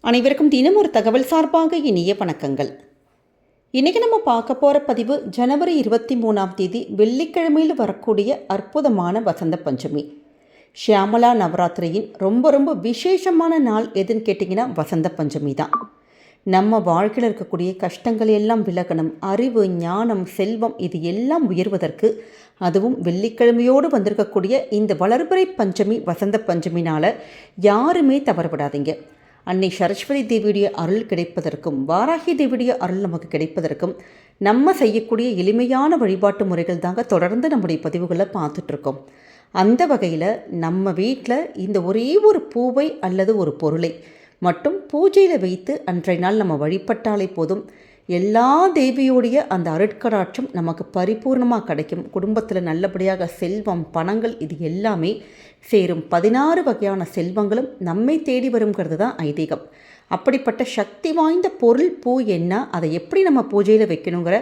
அனைவருக்கும் தினம் ஒரு தகவல் சார்பாக இனிய வணக்கங்கள். இன்றைக்கி நம்ம பார்க்க போகிற பதிவு ஜனவரி 23 வெள்ளிக்கிழமையில் வரக்கூடிய அற்புதமான வசந்த பஞ்சமி. ஷியாமலா நவராத்திரியின் ரொம்ப விசேஷமான நாள் எதுன்னு கேட்டிங்கன்னா வசந்த பஞ்சமி தான். நம்ம வாழ்க்கையில் இருக்கக்கூடிய கஷ்டங்கள் எல்லாம் விலகணும், அறிவு, ஞானம், செல்வம் இது எல்லாம் உயர்வதற்கு, அதுவும் வெள்ளிக்கிழமையோடு வந்திருக்கக்கூடிய இந்த வளர்பிறை பஞ்சமி வசந்த பஞ்சமினால் யாருமே தவறவிடாதீங்க. அன்னை சரஸ்வதி தேவியுடைய அருள் கிடைப்பதற்கும் வாராகி தேவியுடைய அருள் நமக்கு கிடைப்பதற்கும் நம்ம செய்யக்கூடிய எளிமையான வழிபாட்டு முறைகள் தாங்க தொடர்ந்து நம்முடைய பதிவுகளை பார்த்துட்ருக்கோம். அந்த வகையில் நம்ம வீட்டில் இந்த ஒரே ஒரு பூவை அல்லது ஒரு பொருளை மட்டும் பூஜையில் வைத்து அன்றைய நாள் நம்ம வழிபட்டாலே போதும், எல்லா தேவியோடைய அந்த அருட்கடாட்சம் நமக்கு பரிபூர்ணமாக கிடைக்கும். குடும்பத்தில் நல்லபடியாக செல்வம், பணங்கள் இது எல்லாமே சேரும். 16 வகையான செல்வங்களும் நம்மை தேடி வருங்கிறது தான் ஐதீகம். அப்படிப்பட்ட சக்தி வாய்ந்த பொருள் பூ என்ன, அதை எப்படி நம்ம பூஜையில் வைக்கணுங்கிற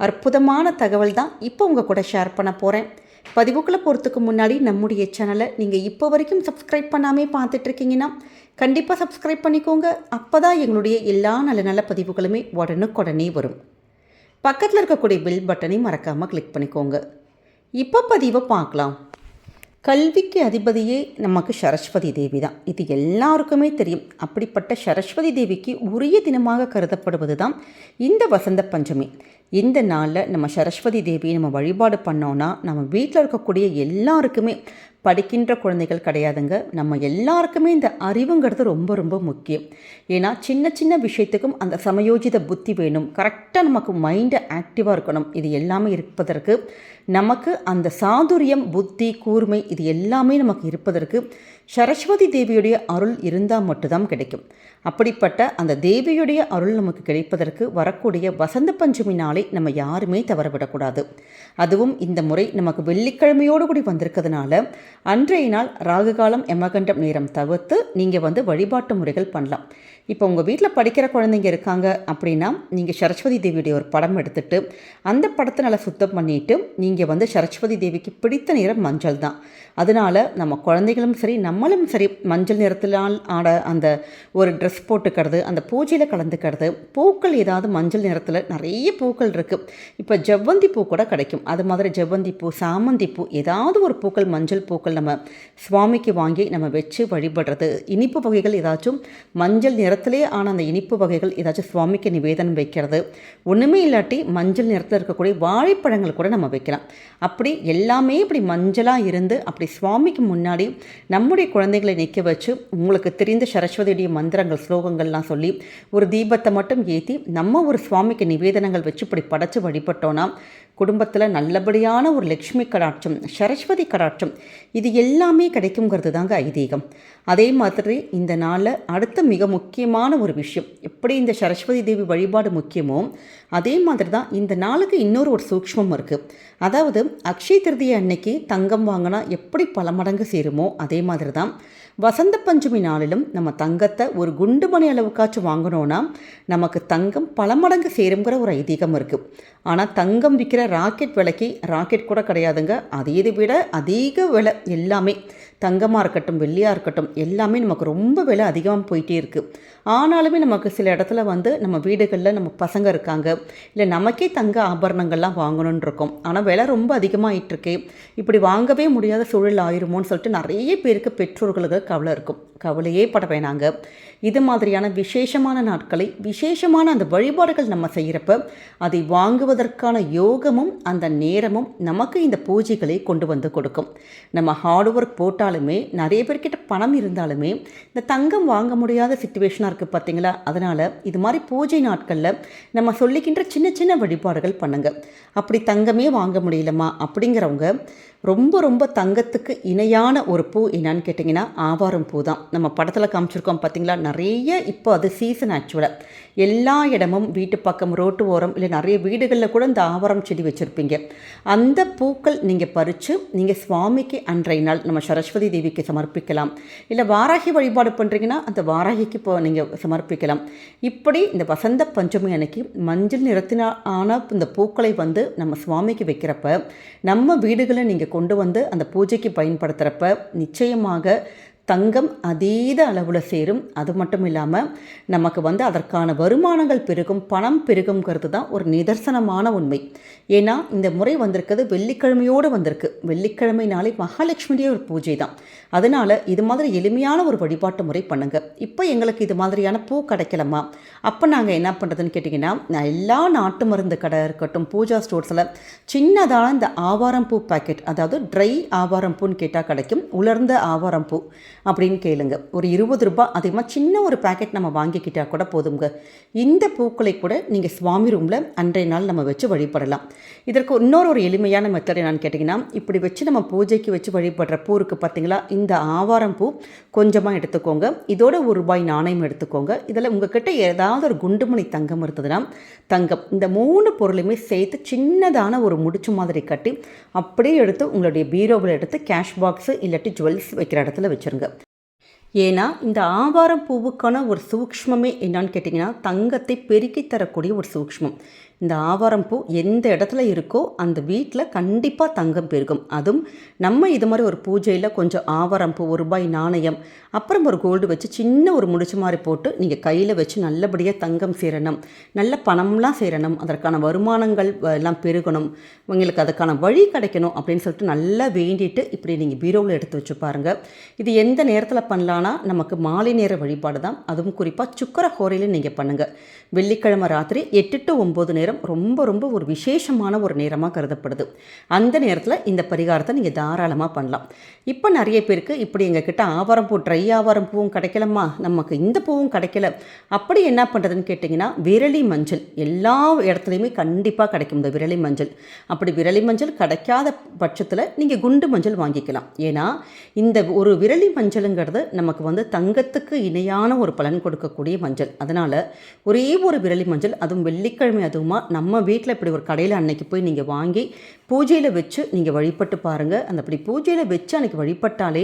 அற்புதமான தகவல் தான் இப்போ உங்கள் கூட ஷேர் பண்ண போகிறேன். பதிவுக்குள்ளே போகிறதுக்கு முன்னாடி நம்முடைய சேனலை நீங்கள் இப்போ வரைக்கும் சப்ஸ்கிரைப் பண்ணாமே பார்த்துட்ருக்கீங்கன்னா கண்டிப்பாக சப்ஸ்கிரைப் பண்ணிக்கோங்க. அப்போ தான் எங்களுடைய எல்லா நல்ல பதிவுகளுமே உடனுக்குடனே வரும். பக்கத்தில் இருக்கக்கூடிய பெல் பட்டனை மறக்காமல் கிளிக் பண்ணிக்கோங்க. இப்போ பதிவை பார்க்கலாம். கல்விக்கு அதிபதியே நமக்கு சரஸ்வதி தேவி தான். இது எல்லாருக்குமே தெரியும். அப்படிப்பட்ட சரஸ்வதி தேவிக்கு உரிய தினமாக கருதப்படுவது தான் இந்த வசந்த பஞ்சமி. இந்த நாளில் நம்ம சரஸ்வதி தேவியை நம்ம வழிபாடு பண்ணோன்னா நம்ம வீட்டில் இருக்கக்கூடிய எல்லாருக்குமே, படிக்கின்ற குழந்தைகள் கிடையாதுங்க, நம்ம எல்லாருக்குமே இந்த அறிவுங்கிறது ரொம்ப முக்கியம். ஏன்னா சின்ன விஷயத்துக்கும் அந்த சமயோஜித புத்தி வேணும். கரெக்டாக நமக்கு மைண்டை ஆக்டிவாக இருக்கணும். இது எல்லாமே இருப்பதற்கு நமக்கு அந்த சாதுரியம், புத்தி, கூர்மை இது எல்லாமே நமக்கு இருப்பதற்கு சரஸ்வதி தேவியுடைய அருள் இருந்தால் மட்டும்தான் கிடைக்கும். அப்படிப்பட்ட அந்த தேவியுடைய அருள் நமக்கு கிடைப்பதற்கு வரக்கூடிய வசந்த பஞ்சமி நாளை நம்ம யாருமே தவறவிடக்கூடாது. அதுவும் இந்த முறை நமக்கு வெள்ளிக்கிழமையோடு கூடி வந்திருக்கிறதுனால அன்றைய நாள் ராகுகாலம், யமகண்டம் நேரம் தவிர்த்து நீங்கள் வழிபாட்டு முறைகள் பண்ணலாம். இப்போ உங்கள் வீட்டில் படிக்கிற குழந்தைங்க இருக்காங்க அப்படின்னா நீங்கள் சரஸ்வதி தேவியுடைய ஒரு படம் எடுத்துகிட்டு அந்த படத்தை நல்லா சுத்தம் பண்ணிவிட்டு நீங்கள் சரஸ்வதி தேவிக்கு பிடித்த நிறம் மஞ்சள் தான். அதனால் நம்ம குழந்தைகளும் சரி நம்மளும் சரி மஞ்சள் நிறத்தினால் ஆட அந்த ஒரு ட்ரெஸ் போட்டுக்கிறது, அந்த பூஜையில் கலந்துக்கிறது. பூக்கள் ஏதாவது மஞ்சள் நிறத்தில் நிறைய பூக்கள் இருக்குது. இப்போ ஜவ்வந்தி பூ கூட கிடைக்கும். அது மாதிரி ஜவ்வந்தி பூ, சாமந்தி பூ, ஏதாவது ஒரு பூக்கள், மஞ்சள் பூக்கள் நம்ம சுவாமிக்கு வாங்கி நம்ம வச்சு வழிபடுறது. இனிப்பு வகைகள் ஏதாச்சும் மஞ்சள் நிறத்திலே ஆன அந்த இனிப்பு வகைகள் ஏதாச்சும் சுவாமிக்கு நிவேதனம் வைக்கிறது. ஒன்றுமே இல்லாட்டி மஞ்சள் நிறத்தில் இருக்கக்கூடிய வாழைப்பழங்கள் கூட நம்ம வைக்கலாம். அப்படி எல்லாமே இப்படி மஞ்சளாக இருந்து அப்படி சுவாமிக்கு முன்னாடி நம்முடைய குழந்தைகளை நிற்க வச்சு உங்களுக்கு தெரிந்த சரஸ்வதியுடைய மந்திரங்கள், ஸ்லோகங்கள்லாம் சொல்லி ஒரு தீபத்தை மட்டும் ஏற்றி நம்ம ஒரு சுவாமிக்கு நிவேதனங்கள் வச்சு இப்படி படைச்சு வழிபட்டோன்னா குடும்பத்தில் நல்லபடியான ஒரு லக்ஷ்மி கடாட்சம், சரஸ்வதி கடாட்சம் இது எல்லாமே கிடைக்குங்கிறது தாங்க ஐதீகம். அதே மாதிரி இந்த நாளில் அடுத்த மிக முக்கியமான ஒரு விஷயம், எப்படி இந்த சரஸ்வதி தேவி வழிபாடு முக்கியமோ அதே மாதிரி தான் இந்த நாளுக்கு இன்னொரு ஒரு சூக்ஷ்மம் இருக்குது. அதாவது அக்ஷய திருதியை அன்னைக்கு தங்கம் வாங்கினா எப்படி பல மடங்கு சேருமோ அதே மாதிரி தான் வசந்த பஞ்சமி நாளிலும் நம்ம தங்கத்தை ஒரு குண்டு மணி அளவுக்காச்சும் வாங்கினோன்னா நமக்கு தங்கம் பல மடங்கு சேருங்கிற ஒரு ஐதீகம் இருக்குது. ஆனால் தங்கம் விற்கிற ராக்கெட் விலைக்கு ராக்கெட் கூட கிடையாதுங்க. அதை விட அதிக விலை எல்லாமே, தங்கமாக இருக்கட்டும் வெள்ளியாக இருக்கட்டும் எல்லாமே நமக்கு ரொம்ப விலை அதிகமாக போயிட்டே இருக்குது. ஆனாலுமே நமக்கு சில இடத்துல நம்ம வீடுகளில் நம்ம பசங்க இருக்காங்க, இல்லை நமக்கே தங்க ஆபரணங்கள்லாம் வாங்கணுன்னு இருக்கோம். ஆனால் விலை ரொம்ப அதிகமாகிட்டுருக்கே, இப்படி வாங்கவே முடியாத சூழல் ஆயிருமோன்னு சொல்லிட்டு நிறைய பேருக்கு பெற்றோர்களுக்கு கவலை இருக்கும். கவலையே பட வேணாங்க. இது மாதிரியான விசேஷமான நாட்களை, விசேஷமான அந்த வழிபாடுகள் நம்ம செய்கிறப்ப அதை வாங்குவதற்கான யோகமும் அந்த நேரமும் நமக்கு இந்த பூஜைகளை கொண்டு வந்து கொடுக்கும். நம்ம ஹார்ட் ஒர்க் போட்டாலுமே, நிறைய பேர்கிட்ட பணம் இருந்தாலுமே இந்த தங்கம் வாங்க முடியாத சிச்சுவேஷனாக இருக்குது பார்த்தீங்களா. அதனால் இது மாதிரி பூஜை நாட்களில் நம்ம சொல்லிக்கின்ற சின்ன வழிபாடுகள் பண்ணுங்கள். அப்படி தங்கமே வாங்க முடியலமா அப்படிங்கிறவங்க ரொம்ப தங்கத்துக்கு இணையான ஒரு பூ என்னன்னு கேட்டிங்கன்னா ஆவாரம் பூ தான். நம்ம படத்தில் காமிச்சிருக்கோம் பார்த்தீங்களா, நிறைய இப்போ அது சீசன். ஆக்சுவலாக எல்லா இடமும் வீட்டு பக்கம், ரோட்டு ஓரம், இல்லை நிறைய வீடுகளில் கூட இந்த ஆவாரம் செடி வச்சுருப்பீங்க. அந்த பூக்கள் நீங்கள் பறித்து நீங்கள் சுவாமிக்கு அன்றைய நாள் நம்ம சரஸ்வதி தேவிக்கு சமர்ப்பிக்கலாம். இல்லை வாராகி வழிபாடு பண்ணுறீங்கன்னா அந்த வாராகிக்கு இப்போ நீங்கள் சமர்ப்பிக்கலாம். இப்படி இந்த வசந்த பஞ்சமி அன்னைக்கு மஞ்சள் நிறத்தினான இந்த பூக்களை நம்ம சுவாமிக்கு வைக்கிறப்ப நம்ம வீடுகளை நீங்கள் கொண்டு அந்த பூஜைக்கு பயன்படுத்துகிறப்ப நிச்சயமாக தங்கம் அதீத அளவில் சேரும். அது மட்டும் இல்லாமல் நமக்கு அதற்கான வருமானங்கள் பெருகும், பணம் பெருகுங்கிறது தான் ஒரு நிதர்சனமான உண்மை. ஏன்னா இந்த முறை வந்திருக்கிறது வெள்ளிக்கிழமையோடு வந்திருக்கு. வெள்ளிக்கிழமை நாளை மகாலட்சுமியுடைய ஒரு பூஜை தான். அதனால் இது மாதிரி எளிமையான ஒரு வழிபாட்டு முறை பண்ணுங்கள். இப்போ எங்களுக்கு இது மாதிரியான பூ கிடைக்கலமா, அப்போ நாங்கள் என்ன பண்ணுறதுன்னு கேட்டிங்கன்னா, நான் எல்லா நாட்டு மருந்து கடை இருக்கட்டும், பூஜா ஸ்டோர்ஸில் சின்னதான இந்த ஆவாரம் பூ பேக்கெட், அதாவது ட்ரை ஆவாரம் பூன்னு கேட்டால் கிடைக்கும், உலர்ந்த ஆவாரம் பூ அப்படின்னு கேளுங்க. ஒரு 20 ரூபாய் அதிகமாக சின்ன ஒரு பேக்கெட் நம்ம வாங்கிக்கிட்டால் கூட போதுங்க. இந்த பூக்களை கூட நீங்கள் சுவாமி ரூமில் அன்றைய நாள் நம்ம வச்சு வழிபடலாம். இதற்கு இன்னொரு எளிமையான மெத்தட் என்னன்னு கேட்டிங்கன்னா, இப்படி வச்சு நம்ம பூஜைக்கு வச்சு வழிபடுற பூ இருக்குது பார்த்தீங்களா, இந்த ஆவாரம் பூ கொஞ்சமாக எடுத்துக்கோங்க. இதோட ₹1 நாணயம் எடுத்துக்கோங்க. இதில் உங்ககிட்ட ஏதாவது ஒரு குண்டுமணி தங்கம் இருந்ததுன்னா தங்கம், இந்த 3 பொருளையுமே சேர்த்து சின்னதான ஒரு முடிச்சு மாதிரி கட்டி அப்படியே எடுத்து உங்களுடைய பீரோவில் எடுத்து கேஷ் பாக்ஸு இல்லாட்டி ஜுவல்ஸ் வைக்கிற இடத்துல வச்சுருங்க. ஏன்னா இந்த ஆவாரம் பூவுக்கான ஒரு சூக்ஷ்மமே என்னான்னு கேட்டிங்கன்னா, தங்கத்தை பெருக்கி தரக்கூடிய ஒரு சூக்ஷ்மம். இந்த ஆவாரம் பூ எந்த இடத்துல இருக்கோ அந்த வீட்டில் கண்டிப்பாக தங்கம் பெருகும். அதுவும் நம்ம இது மாதிரி ஒரு பூஜையில் கொஞ்சம் ஆவாரம் பூ, ₹1 நாணயம், அப்புறம் ஒரு கோல்டு வச்சு சின்ன ஒரு முடிச்சு மாதிரி போட்டு நீங்கள் கையில் வச்சு நல்லபடியாக தங்கம் சேரணும், நல்ல பணம்லாம் சேரணும், அதற்கான வருமானங்கள் எல்லாம் பெருகணும், உங்களுக்கு அதுக்கான வழி கிடைக்கணும் அப்படின்னு சொல்லிட்டு நல்லா வேண்டிட்டு இப்படி நீங்கள் பீரோவில் எடுத்து வச்சு பாருங்கள். இது எந்த நேரத்தில் பண்ணலான்னா, நமக்கு மாலை நேர வழிபாடு தான். அதுவும் குறிப்பாக சுக்கர ஹோரையில் நீங்கள் பண்ணுங்கள். வெள்ளிக்கிழமை ராத்திரி 8 to 9 நேரம் ரொம்ப ரொம்ப ஒரு விசேஷமான ஒரு நேரமாக கருதப்படுது. அந்த நேரத்தில் இந்த பரிகாரத்தை நீங்கள் தாராளமாக பண்ணலாம். இப்போ நிறைய பேருக்கு இப்படி எங்ககிட்ட ஆவாரம் பூ, ட்ரை ஆவாரம் பூவும் கிடைக்கலம்மா, நமக்கு இந்த பூவும் கிடைக்கல, அப்படி என்ன பண்ணுறதுன்னு கேட்டிங்கன்னா, விரலி மஞ்சள் எல்லா இடத்துலையுமே கண்டிப்பாக கிடைக்கும். இந்த விரலி மஞ்சள், அப்படி விரலி மஞ்சள் கிடைக்காத பட்சத்தில் நீங்கள் குண்டு மஞ்சள் வாங்கிக்கலாம். ஏன்னா இந்த ஒரு விரலி மஞ்சளுங்கிறது நமக்கு தங்கத்துக்கு இணையான ஒரு பலன் கொடுக்கக்கூடிய மஞ்சள். அதனால் ஒரே ஒரு விரலி மஞ்சள், அதுவும் வெள்ளிக்கிழமை, அதுவுமா நம்ம வீட்டில் இப்படி ஒரு கடையில் அன்னைக்கு போய் நீங்கள் வாங்கி பூஜையில் வச்சு நீங்கள் வழிபட்டு பாருங்கள். அந்த அப்படி பூஜையில் வச்சு அன்றைக்கி வழிபட்டாலே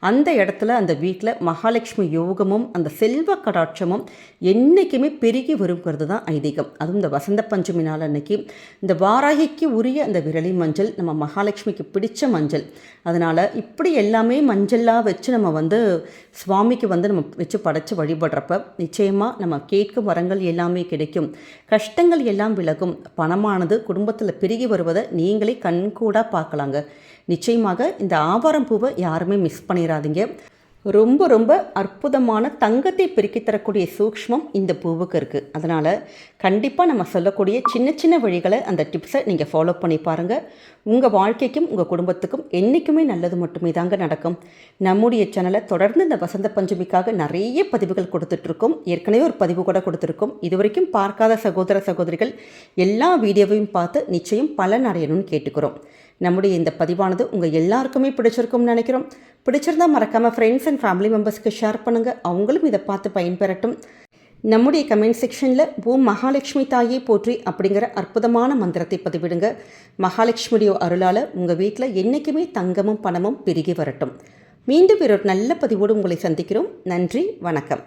அந்த இடத்துல அந்த வீட்டில் மகாலட்சுமி யோகமும் அந்த செல்வ கடாட்சமும் என்றைக்குமே பெருகி வருங்கிறது தான் ஐதீகம். அதுவும் இந்த வசந்த பஞ்சமி நாள் அன்னைக்கு இந்த வாராகிக்கு உரிய அந்த விரலி மஞ்சள் நம்ம மகாலட்சுமிக்கு பிடிச்ச மஞ்சள். அதனால் இப்படி எல்லாமே மஞ்சளாக வச்சு நம்ம சுவாமிக்கு நம்ம வச்சு படைச்சு வழிபடுறப்ப நிச்சயமாக நம்ம கேட்கும் வரங்கள் எல்லாமே கிடைக்கும், கஷ்டங்கள் எல்லாம் விலகும், பணமானது குடும்பத்தில் பெருகி வருவதை நீங்களே கண்கூடாக பார்க்கலாங்க. நிச்சயமாக இந்த ஆவாரம் பூவை யாருமே மிஸ் பண்ணிடாதீங்க. ரொம்ப ரொம்ப அற்புதமான தங்கத்தை பெருக்கி தரக்கூடிய சூக்ஷ்மம் இந்த பூவுக்கு இருக்குது. அதனால் கண்டிப்பாக நம்ம சொல்லக்கூடிய சின்ன சின்ன வழிகளை, அந்த டிப்ஸை நீங்கள் ஃபாலோ பண்ணி பாருங்கள். உங்கள் வாழ்க்கைக்கும் உங்கள் குடும்பத்துக்கும் என்றைக்குமே நல்லது மட்டுமே தாங்க நடக்கும். நம்முடைய சேனலை தொடர்ந்து இந்த வசந்த பஞ்சமிக்காக நிறைய பதிவுகள் கொடுத்துட்ருக்கோம். ஏற்கனவே ஒரு பதிவு கூட கொடுத்துருக்கோம். இதுவரைக்கும் பார்க்காத சகோதர சகோதரிகள் எல்லா வீடியோவையும் பார்த்து நிச்சயம் பலன் அடையணும்னு கேட்டுக்கிறோம். நம்முடைய இந்த பதிவானது உங்கள் எல்லாருக்குமே பிடிச்சிருக்கும்னு நினைக்கிறோம். பிடிச்சிருந்தால் மறக்காமல் ஃப்ரெண்ட்ஸ் அண்ட் ஃபேமிலி மெம்பர்ஸ்க்கு ஷேர் பண்ணுங்கள், அவங்களும் இதை பார்த்து பயன்பெறட்டும். நம்முடைய கமெண்ட் செக்ஷனில் ஓம் மகாலட்சுமி தாயே போற்றி அப்படிங்கிற அற்புதமான மந்திரத்தை பதிவிடுங்க. மகாலட்சுமியுடைய அருளால் உங்கள் வீட்டில் என்றைக்குமே தங்கமும் பணமும் பெருகி வரட்டும். மீண்டும் ஒரு நல்ல பதிவோடு உங்களை சந்திக்கிறோம். நன்றி, வணக்கம்.